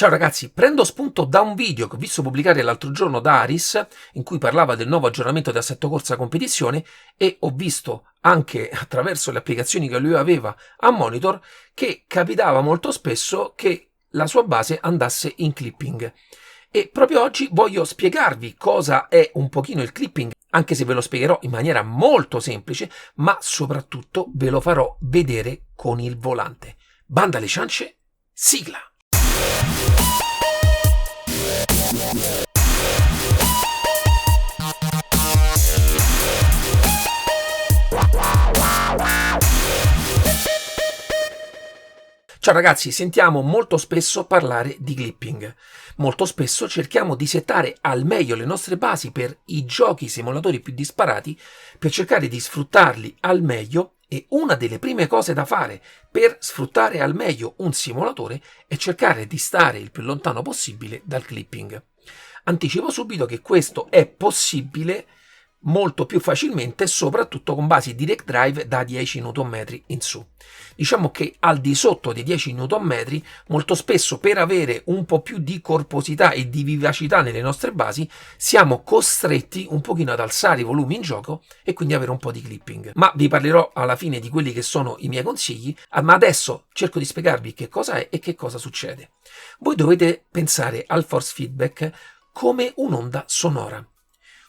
Ciao ragazzi, prendo spunto da un video che ho visto pubblicare l'altro giorno da Aris, in cui parlava del nuovo aggiornamento di Assetto Corsa Competizione, e ho visto anche attraverso le applicazioni che lui aveva a monitor che capitava molto spesso che la sua base andasse in clipping. E proprio oggi voglio spiegarvi cosa è un pochino il clipping, anche se ve lo spiegherò in maniera molto semplice, ma soprattutto ve lo farò vedere con il volante. Banda alle ciance, sigla! Ciao ragazzi, sentiamo molto spesso parlare di clipping. Molto spesso cerchiamo di settare al meglio le nostre basi per i giochi simulatori più disparati per cercare di sfruttarli al meglio, e una delle prime cose da fare per sfruttare al meglio un simulatore è cercare di stare il più lontano possibile dal clipping. Anticipo subito che questo è possibile molto più facilmente, soprattutto con basi direct drive da 10 Nm in su. Diciamo che al di sotto dei 10 Nm, molto spesso per avere un po' più di corposità e di vivacità nelle nostre basi, siamo costretti un pochino ad alzare i volumi in gioco e quindi avere un po' di clipping. Ma vi parlerò alla fine di quelli che sono i miei consigli, ma adesso cerco di spiegarvi che cosa è e che cosa succede. Voi dovete pensare al force feedback come un'onda sonora.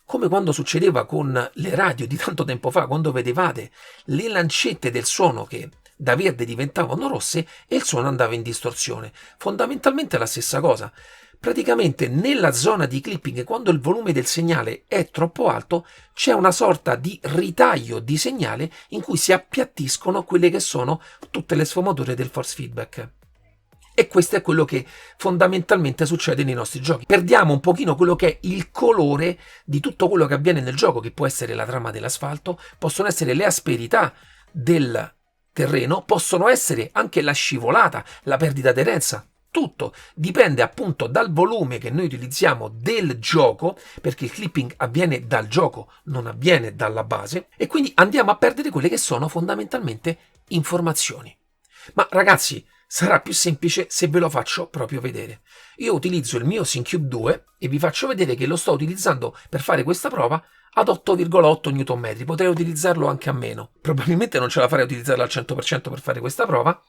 Come quando succedeva con le radio di tanto tempo fa, quando vedevate le lancette del suono che da verde diventavano rosse e il suono andava in distorsione. Fondamentalmente è la stessa cosa. Praticamente nella zona di clipping, quando il volume del segnale è troppo alto, c'è una sorta di ritaglio di segnale in cui si appiattiscono quelle che sono tutte le sfumature del force feedback. E questo è quello che fondamentalmente succede nei nostri giochi. Perdiamo un pochino quello che è il colore di tutto quello che avviene nel gioco, che può essere la trama dell'asfalto, possono essere le asperità del terreno, possono essere anche la scivolata, la perdita d'aderenza. Tutto dipende appunto dal volume che noi utilizziamo del gioco, perché il clipping avviene dal gioco, non avviene dalla base, e quindi andiamo a perdere quelle che sono fondamentalmente informazioni. Ma ragazzi, sarà più semplice se ve lo faccio proprio vedere. Io utilizzo il mio SynCube 2 e vi faccio vedere che lo sto utilizzando per fare questa prova ad 8,8 Nm. Potrei utilizzarlo anche a meno. Probabilmente non ce la farei a utilizzarlo al 100% per fare questa prova,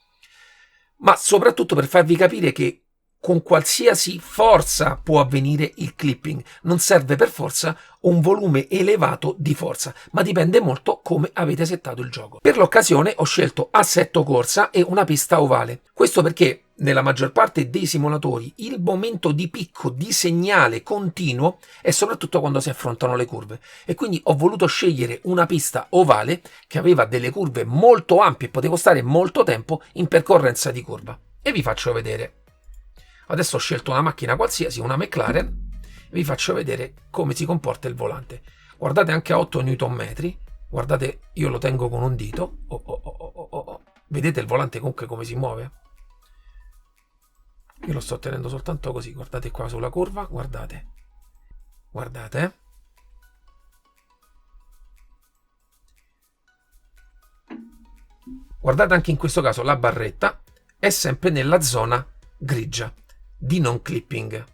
ma soprattutto per farvi capire che con qualsiasi forza può avvenire il clipping. Non serve per forza un volume elevato di forza, ma dipende molto come avete settato il gioco. Per l'occasione ho scelto assetto corsa e una pista ovale. Questo perché nella maggior parte dei simulatori il momento di picco di segnale continuo è soprattutto quando si affrontano le curve, e quindi ho voluto scegliere una pista ovale che aveva delle curve molto ampie e potevo stare molto tempo in percorrenza di curva. E vi faccio vedere. Adesso ho scelto una macchina qualsiasi, una McLaren, e vi faccio vedere come si comporta il volante. Guardate anche a 8 Nm, guardate, io lo tengo con un dito, vedete il volante comunque come si muove? Io lo sto tenendo soltanto così, guardate qua sulla curva, guardate, guardate. Guardate anche in questo caso la barretta è sempre nella zona grigia di non clipping.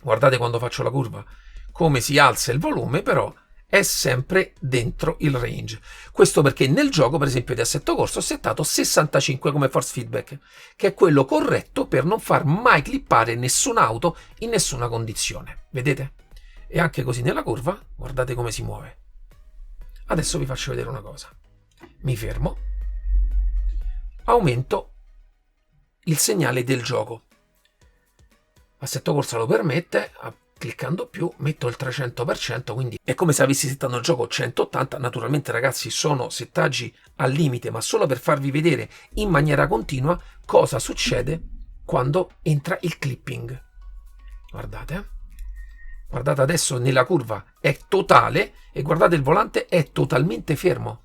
Guardate quando faccio la curva come si alza il volume, però è sempre dentro il range. Questo perché nel gioco, per esempio di Assetto Corsa, ho settato 65 come force feedback, che è quello corretto per non far mai clippare nessun'auto in nessuna condizione. Vedete? E anche così nella curva, guardate come si muove. Adesso vi faccio vedere una cosa. Mi fermo, aumento il segnale del gioco. Assetto Corsa lo permette, cliccando più metto il 300%, quindi è come se avessi settato il gioco 180. Naturalmente ragazzi sono settaggi al limite, ma solo per farvi vedere in maniera continua cosa succede quando entra il clipping. Guardate, guardate adesso nella curva è totale e guardate il volante è totalmente fermo.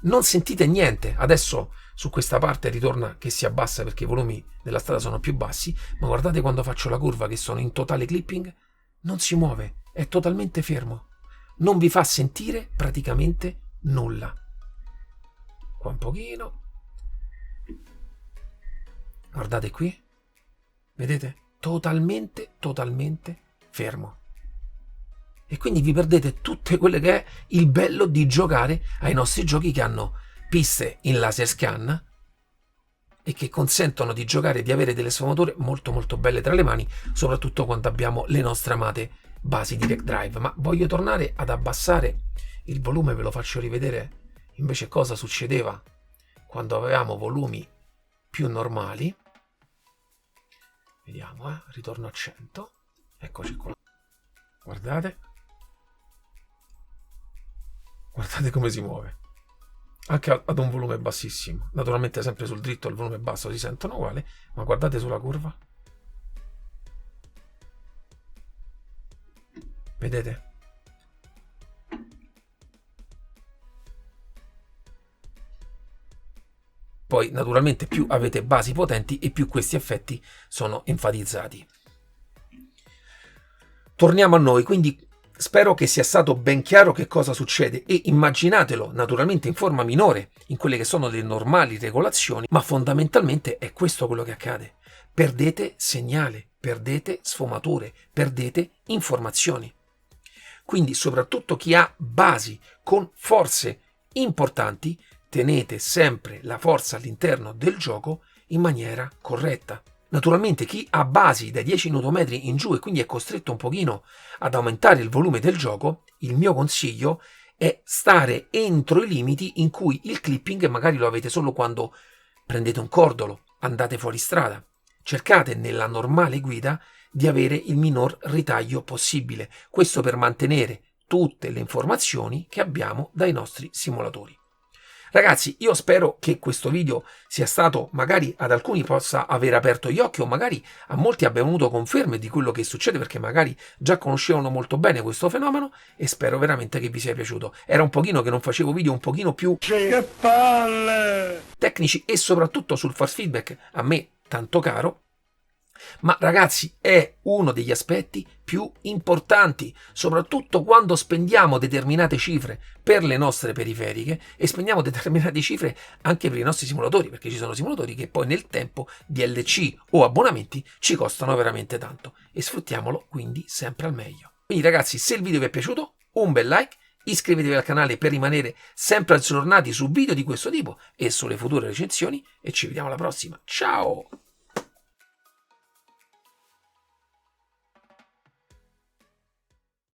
Non sentite niente. Adesso su questa parte ritorna che si abbassa perché i volumi della strada sono più bassi, ma guardate quando faccio la curva che sono in totale clipping, non si muove, è totalmente fermo, non vi fa sentire praticamente nulla. Qua un pochino, guardate qui, Vedete? Totalmente fermo. E quindi vi perdete tutte quelle che è il bello di giocare ai nostri giochi che hanno piste in laser scan e che consentono di giocare e di avere delle sfumature molto belle tra le mani, soprattutto quando abbiamo le nostre amate basi Direct Drive. Ma voglio tornare ad abbassare il volume, ve lo faccio rivedere invece cosa succedeva quando avevamo volumi più normali. Vediamo, ritorno a 100, eccoci qua, guardate come si muove, anche ad un volume bassissimo. Naturalmente sempre sul dritto il volume basso si sentono uguali, ma guardate sulla curva, vedete? Poi naturalmente più avete basi potenti e più questi effetti sono enfatizzati. Torniamo a noi, quindi spero che sia stato ben chiaro che cosa succede e immaginatelo naturalmente in forma minore in quelle che sono le normali regolazioni, ma fondamentalmente è questo quello che accade. Perdete segnale, perdete sfumature, perdete informazioni. Quindi soprattutto chi ha basi con forze importanti, tenete sempre la forza all'interno del gioco in maniera corretta. Naturalmente chi ha basi da 10 Nm in giù e quindi è costretto un pochino ad aumentare il volume del gioco, il mio consiglio è stare entro i limiti in cui il clipping magari lo avete solo quando prendete un cordolo, andate fuori strada. Cercate nella normale guida di avere il minor ritaglio possibile, questo per mantenere tutte le informazioni che abbiamo dai nostri simulatori. Ragazzi, io spero che questo video sia stato, magari ad alcuni possa aver aperto gli occhi o magari a molti abbia avuto conferme di quello che succede perché magari già conoscevano molto bene questo fenomeno e spero veramente che vi sia piaciuto. Era un pochino che non facevo video un pochino più Che palle! tecnici e soprattutto sul force feedback a me tanto caro. Ma ragazzi, è uno degli aspetti più importanti, soprattutto quando spendiamo determinate cifre per le nostre periferiche e spendiamo determinate cifre anche per i nostri simulatori, perché ci sono simulatori che poi nel tempo DLC o abbonamenti ci costano veramente tanto e sfruttiamolo quindi sempre al meglio. Quindi ragazzi, se il video vi è piaciuto, un bel like, iscrivetevi al canale per rimanere sempre aggiornati su video di questo tipo e sulle future recensioni e ci vediamo alla prossima. Ciao!